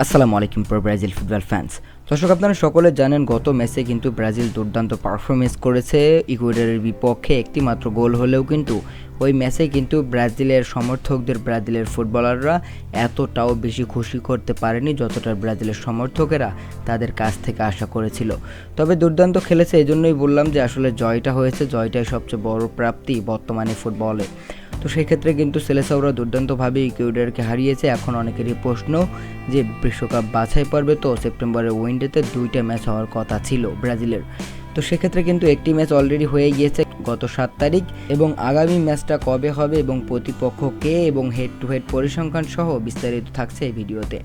আসসালামু আলাইকুম pro Brazil football fans. দর্শক, আপনারা সকলে জানেন গত ম্যাচে কিন্তু ব্রাজিল দুর্দান্ত পারফরমেন্স করেছে ইকুয়েডরের বিপক্ষে। একটি মাত্র গোল হলেও কিন্তু ওই ম্যাচে কিন্তু ব্রাজিলের সমর্থকদের, ব্রাজিলের ফুটবলাররা এতটাও বেশি খুশি করতে পারেনি যতটা ব্রাজিলের সমর্থকেরা তাদের কাছ থেকে আশা করেছিল। তবে দুর্দান্ত খেলেছে, এজন্যই বললাম যে আসলে জয়টা হয়েছে, জয়টাই সবচেয়ে বড় প্রাপ্তি বর্তমানে ফুটবলে। তো সেই ক্ষেত্রে কিন্তু সেলেসাওরা দুর্দান্তভাবে ইকুয়েডরকে হারিয়েছে। এখন অনেকেরই প্রশ্ন যে বিশ্বকাপ বাছাই পর্বে তো সেপ্টেম্বরের উইন্ডোতে 2টা ম্যাচ হওয়ার কথা ছিল ব্রাজিলের। তো সেক্ষেত্রে কিন্তু একটি ম্যাচ অলরেডি হয়ে গিয়েছে গত 7 তারিখ, এবং আগামী ম্যাচটা কবে হবে এবং প্রতিপক্ষ কে এবং হেড টু হেড পরিসংখ্যান সহ বিস্তারিত থাকছে এই ভিডিওতে।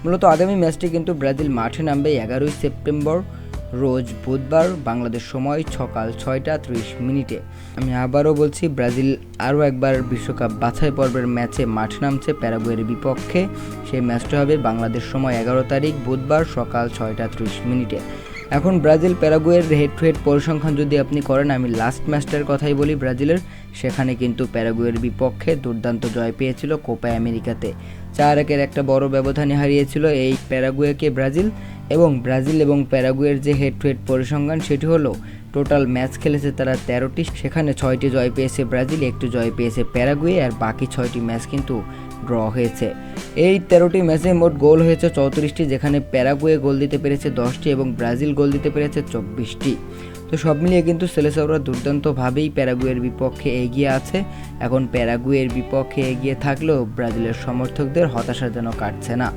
মূলত আগামী ম্যাচটি কিন্তু ব্রাজিল মাঠে নামবে 11ই সেপ্টেম্বর রোজ বুধবার বাংলাদেশ সময় সকাল 6টা 30 মিনিটে। আমি আবারও বলছি, ব্রাজিল আরও একবার বিশ্বকাপ বাছাই পর্বের ম্যাচে মাঠ নামছে প্যারাগুয়ের বিপক্ষে। সেই ম্যাচটা হবে বাংলাদেশ সময় 11 তারিখ বুধবার সকাল 6টা 30 মিনিটে। এখন ব্রাজিল প্যারাগুয়ের হেড টু হেড পরিসংখ্যান যদি আপনি করেন, আমি লাস্ট ম্যাচটার কথাই বলি ব্রাজিলের। সেখানে কিন্তু প্যারাগুয়ের বিপক্ষে দুর্দান্ত জয় পেয়েছিল কোপা আমেরিকাতে। 4-1 একটা বড় ব্যবধানে হারিয়েছিল এই প্যারাগুয়েকে ব্রাজিল। এবং ব্রাজিল এবং প্যারাগুয়ের যে হেড টু হেড পরিসংখ্যান সেটি হলো, টোটাল ম্যাচ খেলেছে তারা 13টি, সেখানে 6টি জয় পেয়েছে ব্রাজিল, একটু জয় পেয়েছে প্যারাগুয়ে, আর বাকি 6টি ম্যাচ কিন্তু ড্র হয়েছে। এই 13টি ম্যাচে মোট গোল হয়েছে 34টি, যেখানে প্যারাগুয়ে গোল দিতে পেরেছে 10টি এবং ব্রাজিল গোল দিতে পেরেছে 24টি। তো সব মিলিয়ে কিন্তু সেলেসাওরা দুর্দান্তভাবেই প্যারাগুয়ের বিপক্ষে এগিয়ে আছে। এখন প্যারাগুয়ের বিপক্ষে এগিয়ে থাকলেও ব্রাজিলের সমর্থকদের হতাশা যেন কাটছে না,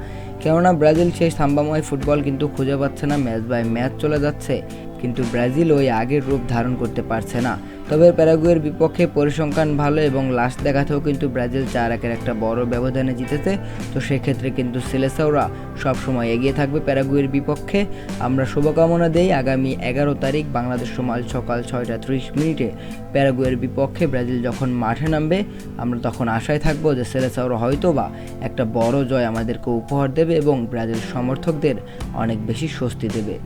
কেননা ব্রাজিল সেই সাম্বাময় ফুটবল কিন্তু খুঁজে পাচ্ছে না, ম্যাচ বাই ম্যাচ চলে যাচ্ছে, কিন্তু ব্রাজিল ওই আগের রূপ ধারণ করতে পারছে না। তবে প্যারাগুয়ের বিপক্ষে পরিসংখ্যান ভালো এবং লাস্ট দেখাতেও কিন্তু ব্রাজিল 4-1 একটা বড় ব্যবধানে জিতেছে। তো সেক্ষেত্রে কিন্তু সেলেসাওরা সবসময় এগিয়ে থাকবে প্যারাগুয়ের বিপক্ষে। আমরা শুভকামনা দেই আগামী 11 তারিখ বাংলাদেশ সময় সকাল 6টা 30 মিনিটে প্যারাগুয়ের বিপক্ষে ব্রাজিল যখন মাঠে নামবে, আমরা তখন আশায় থাকবো যে সেলেসাওরা হয়তোবা একটা বড় জয় আমাদেরকে উপহার দেবে এবং ব্রাজিল সমর্থকদের অনেক বেশি স্বস্তি দেবে।